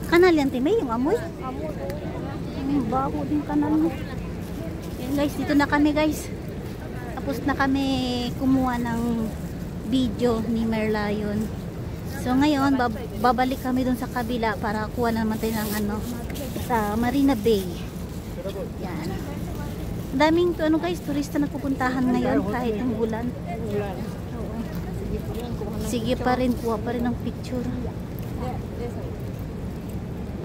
Kanal yan, Time, yung amoy. Bago din kanal mo. Yan guys, dito na kami guys. Tapos na kami kumuha ng video ni Merlion. So ngayon, babalik kami dun sa kabila para kuha na naman tayo ng ano, sa Marina Bay. Yan. Daming ano guys, turista na pupuntahan ngayon kahit ang ulan. Oo. Sige pa rin, kuha pa rin ng picture.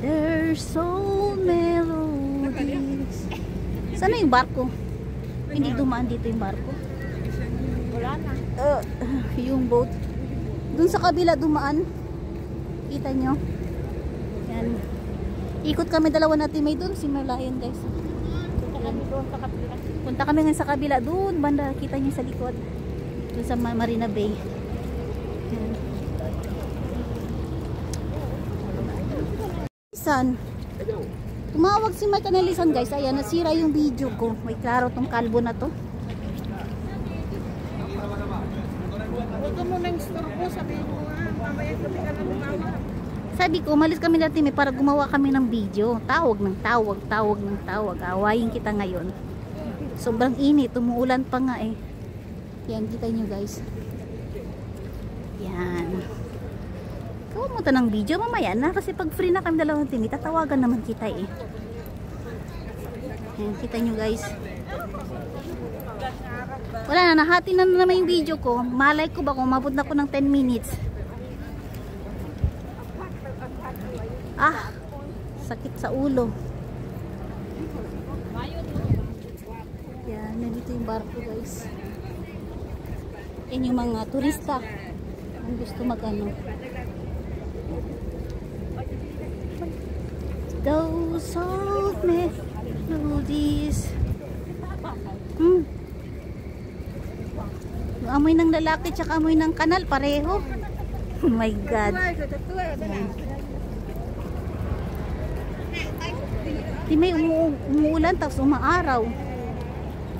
There's so melodies. Sana yung barko? Hindi dumaan dito yung barko. Wala na. Yung boat. Dun sa kabila dumaan. Kita nyo? Yan. Ikot kami dalawa natin may dun. Si Merlion guys. Punta kami doon sa kabila. Punta kami ngayon sa kabila. Dun banda. Kita nyo sa likod. Dun sa Marina Bay. Yan. San? Tumawag si Mike Anelisan guys. Ayan, nasira yung video ko. May klaro tong kalbo na to. Huwag mo nang store ko. Sabihin mo nga. Mamaya kami ka na lumawa. Sabi ko, umalis kami dati para gumawa kami ng video. Tawag ng tawag, tawag ng tawag. Awayin kita ngayon. Sobrang init. Umuulan pa nga eh. Yan, kita nyo guys. Yan. Kumunta ng video mamaya na kasi pag free na kami dalawang team, tatawagan naman kita eh. Ayan, kita nyo guys. Wala na, nahati na naman yung video ko. Malay ko ba kung umabot na ko ng 10 minutes. Ah, sakit sa ulo. Yan, nandito yung barko guys. Yan yung mga turista ang gusto mag-ano. Those old melodies. Yung amoy ng lalaki tsaka amoy ng kanal pareho. Oh my God. Di may umuulan tapos umaaraw.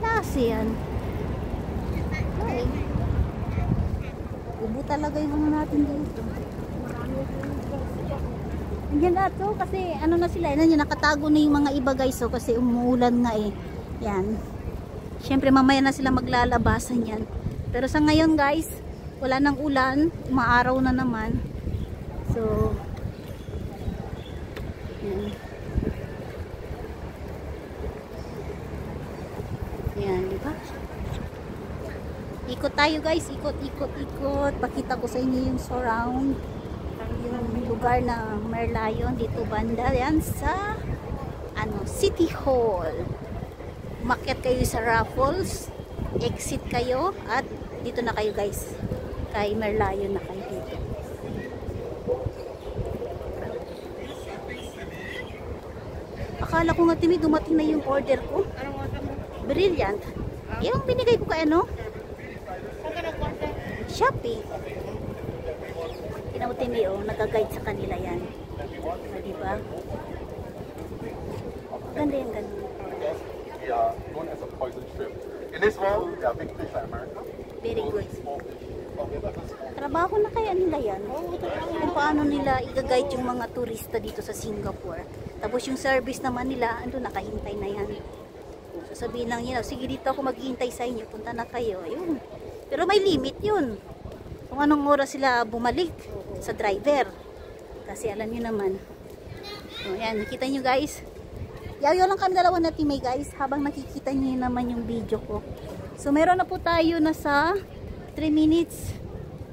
Klase yan. Ay. Ubo talaga yung ano natin dito. Yan na to kasi ano na sila, nakatago na yung mga iba guys, so kasi umuulan nga eh. Yan. Syempre mamaya na sila maglalabasan yan. Pero sa ngayon guys, wala nang ulan, umaaraw na naman. So yan. Yan, di ba? Ikot tayo guys, ikot, ikot, ikot. Pakita ko sa inyo yung surround. Yung lugar na Merlion dito banda yan sa ano, City Hall. Umakyat kayo sa Raffles, exit kayo at dito na kayo guys. Kay Merlion na kayo dito. Akala ko nga Timmy dumating na yung order ko. Brilliant. Yung binigay ko kay ano? Shopee. Tinautin oh, nag-guide sa kanila yan. Diba? Ganda yan, ganda. Known as a poison shrimp. In this world, there are big fish like America. Very good. Trabaho na kaya nila yan. Kung paano nila i-guide yung mga turista dito sa Singapore. Tapos yung service naman nila, ando nakahintay na yan. So sabihin lang nila, sige dito ako maghihintay sa inyo, punta na kayo. Ayun. Pero may limit yun. Kung anong oras sila bumalik sa driver. Kasi alam niyo naman. So yan, nakita nyo guys. Yaw-yaw lang kami dalawa na teammate guys. Habang nakikita nyo naman yung video ko. So meron na po tayo na sa 3 minutes.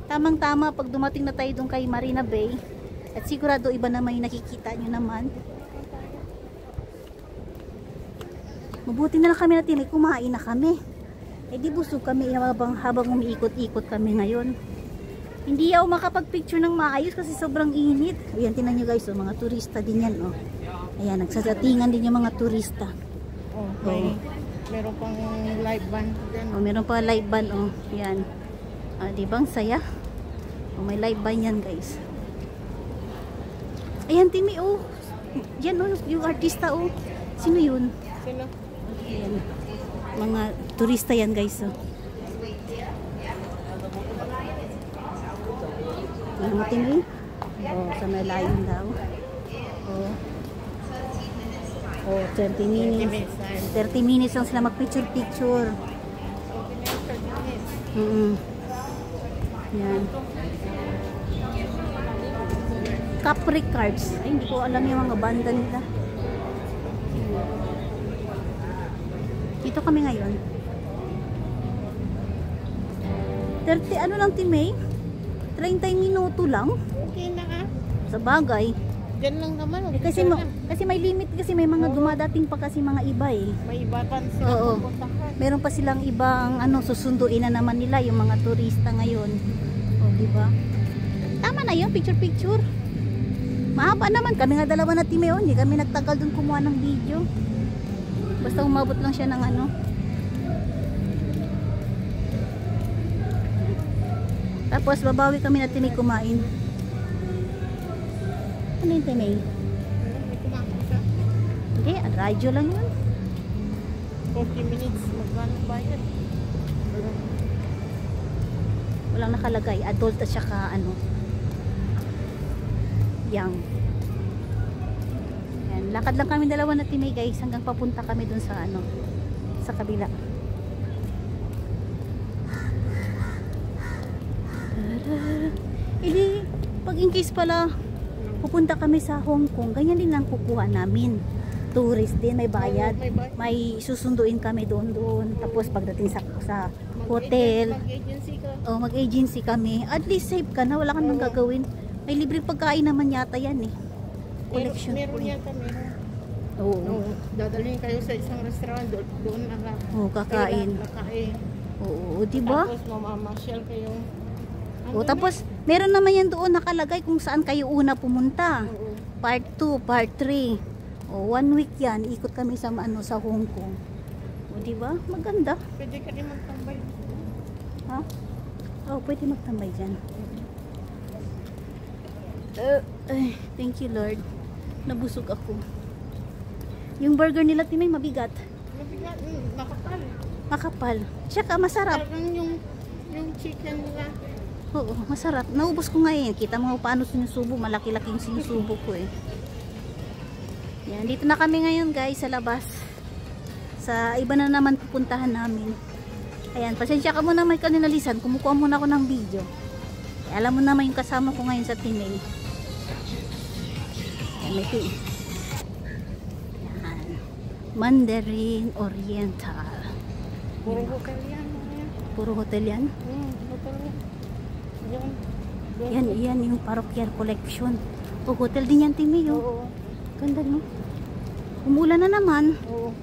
Tamang-tama pag dumating na tayo dun kay Marina Bay. At sigurado iba naman yung nakikita nyo naman. Mabuti na lang kami na teammate. Kumain na kami. Eh di busog kami habang umiikot-ikot kami ngayon. Hindi ako makapag-picture ng maayos kasi sobrang init. Ayan, tinan nyo guys, oh, mga turista din yan. Oh. Ayan, nagsasatingan din yung mga turista. Okay. Oh. Meron pang live band dyan. Oh, meron pa live band. Oh. Ayan. Diba ang saya? Oh, may live band yan guys. Ayan, Timmy, oh. Yan, oh, yung artista, oh. Sino yun? Sino? Ayan. Mga turista yan guys, oh. Tingnan mo, Timmy. Oh, sa malayon daw. Oh. Oh, 30 minutes. 30 minutes lang sila mag-picture-picture. Yan. Capri Cards. Ay, hindi ko alam yung mga banda nila. Dito kami ngayon. 30, ano lang, Timay? 30 minuto lang. Okay na ah. Sa bagay. Diyan lang naman. Eh, kasi may limit, kasi may mga dumadating pa kasi mga iba eh. May iba pa sila Oo. pupuntahan. Meron pa silang ibang ano, susunduin na naman nila yung mga turista ngayon. O, di ba? Tama na yun, picture-picture. Mahaba naman. Kami nga dalawa na Timay, hindi kami nagtagal dun kumuha ng video. Basta umabot lang siya ng ano. Tapos babawi kami na Timay kumain. Ano yung Timay? May kumain ka. Hindi, radyo lang yun. 40 minutes. Magkano bayad? Walang nakalagay. Adult at saka ano, young. Yan. Lakad lang kami dalawa na Timay guys hanggang papunta kami dun sa ano, sa kabila. Ili, pag in case pala pupunta kami sa Hong Kong, ganyan din lang kukuha namin. Tourist din, may bayad. May susunduin kami doon. Tapos pagdating sa hotel, Mag-agency ka. mag-agency kami. At least safe ka na, wala kang nang gagawin. May libreng pagkain naman yata yan eh. Collection. Meron yata, meron. Oo. Oo. Dadalhin kayo sa isang restaurant. Doon na Oo, kakain. Kakain. Oo, diba? Tapos mamamasyal kayo. Oo, tapos meron naman yan doon nakalagay kung saan kayo una pumunta. Oo. Part 2, part 3. O, 1 week yan. Ikot kami sa ano, sa Hong Kong. O, diba? Maganda. Pwede ka rin magtambay. Ha? Oh, pwede magtambay dyan. Ay, thank you Lord. Nabusog ako. Yung burger nila Timay mabigat. Mabigat. Makapal. Makapal. Tsaka masarap. Parang yung chicken nila. Oo, masarap. Naubos ko ngayon. Kita mo paano sinusubo. Malaki-laki yung sinusubo ko eh. Yan, dito na kami ngayon guys sa labas. Sa iba na naman pupuntahan namin. Ayan, pasensya ka muna may kaninalisan. Kumukuha muna ako ng video. Alam mo naman yung kasama ko ngayon sa Timay. Ayan, may tea. Ayan. Mandarin Oriental. Puro hotel yan. Puro hotel yan? Hotel yan. Yan yung parochial collection. O, hotel din yan, Timay. Oo. Ganda, no? Umulan na naman. Oo.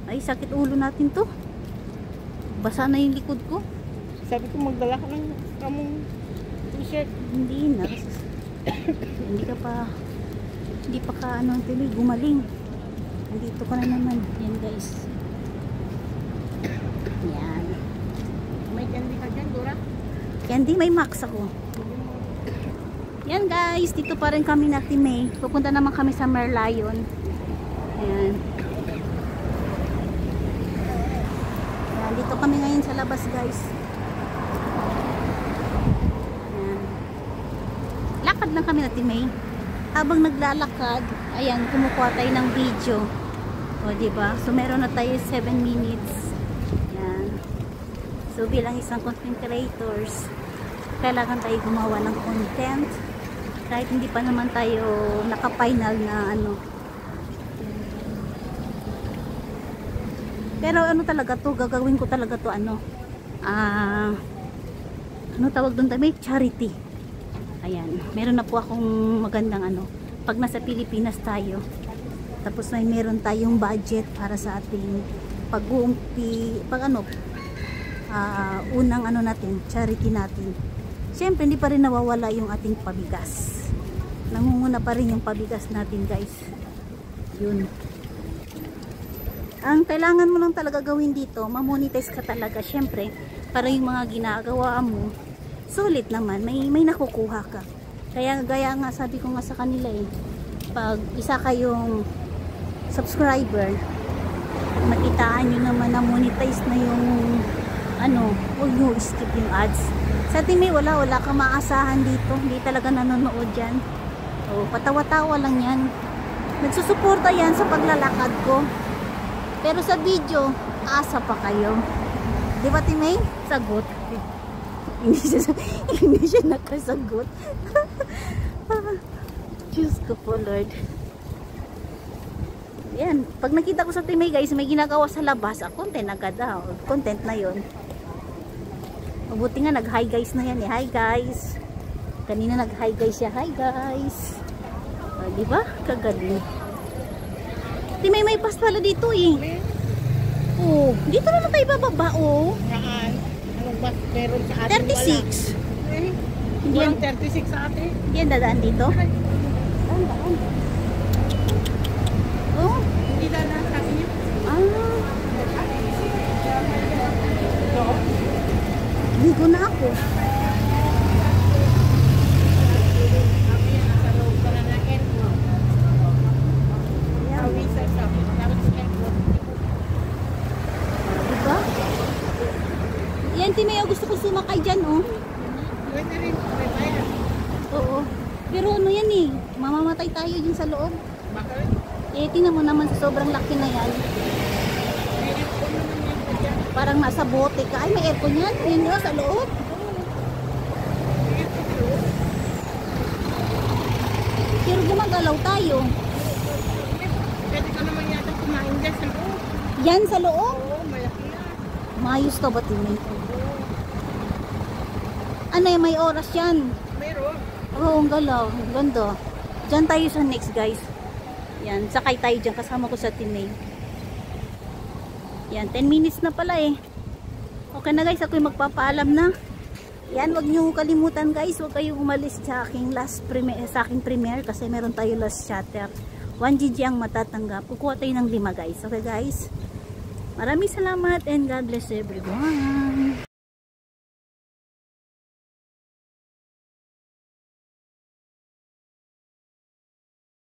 Ay, sakit ulo natin to. Basa na yung likod ko. Sabi ko magdala ka ng kamong t-shirt. Hindi na. Hindi pa ka ano, Timay, gumaling. Nandito ka na naman. Yan, guys. Yan. May candy ka dyan, Dora? Candy, may max ako. Yan, guys. Dito pa rin kami na Timay. Pupunta naman kami sa Merlion. Ayan. Ayan. Dito kami ngayon sa labas, guys. Ayan. Lakad lang kami na Timay. Habang naglalakad, ayan, kumukuha tayo ng video. O, diba? So, meron na tayo 7 minutes. Ayan. So, bilang isang content creators, kailangan tayo gumawa ng content. Kahit hindi pa naman tayo naka-final na ano. Pero ano talaga to, gagawin ko talaga to ano. Ano tawag doon tayo? Charity. Ayan, meron na po akong magandang ano. Pag nasa Pilipinas tayo, tapos may meron tayong budget para sa ating unang ano natin, charity natin. Siyempre, hindi pa rin nawawala yung ating pabigas. Nangunguna pa rin yung pabigas natin, guys. Yun. Ang kailangan mo lang talaga gawin dito, mamonetize ka talaga. Siyempre, para yung mga ginagawa mo, sulit naman, may nakukuha ka. Kaya gaya nga, sabi ko nga sa kanila eh, pag isa kayong subscriber, makitaan nyo naman na monetize na yung ano, huwag nyo skip yung ads. Sa Timay, wala kang maasahan dito. Hindi talaga nanonood yan. Oh, patawa-tawa lang yan. Nagsusuporta yan sa paglalakad ko. Pero sa video, asa pa kayo. Di ba, Timay? Sagot. Hindi siya nakasagot. Diyos ko po, Lord. Yan. Pag nakita ko sa Timay, guys, may ginagawa sa labas, content agad daw. Content na yon. Mabuti nga, nag-hi guys na yan eh. Hi guys. Kanina nag-hi guys siya. Hi guys. Diba? Kagaling. Timay, may pas pala dito eh. Oh, dito naman tayo bababa oh. Saan? Anong bus meron sa atin? 36. Hindi yan 36 sa atin. Hindi yan dadaan dito. Daan. Oh. Hindi dadaan sa atin yun. Ligo na ako. Sabi yan, nasa loob ka na ng airport. Awisa siya. Dapat sa airport. Diba? Yan, Timay, gusto ko sumakay dyan oh. Pwede rin, may bayan. Oo. Pero ano yan eh, mamamatay tayo dyan sa loob. Bakit? Eh, tingnan mo naman sa sobrang laki na yan. May airport naman yan po dyan. Parang nasa bote ka. Ay, may aircon yan. Yan yun, sa loob. Pero gumagalaw tayo. Pwede ka naman yata kumain dyan sa loob. Yan sa loob. Oo, malaki yan. Maayos ka ba, Timay? Ano yan, may oras yan. Meron. Oo, ang galaw. Ang ganda. Diyan tayo sa next, guys. Yan, sakay tayo dyan. Kasama ko sa Timay. Yan, 10 minutes na pala eh. Okay na guys, ako'y magpapaalam na. Yan, wag niyo kalimutan guys, wag kayong umalis sa aking premiere kasi meron tayo last chatter. 1 GG ang matatanggap. Kukuha tayo ng 5 guys. Okay guys? Maraming salamat and God bless everyone.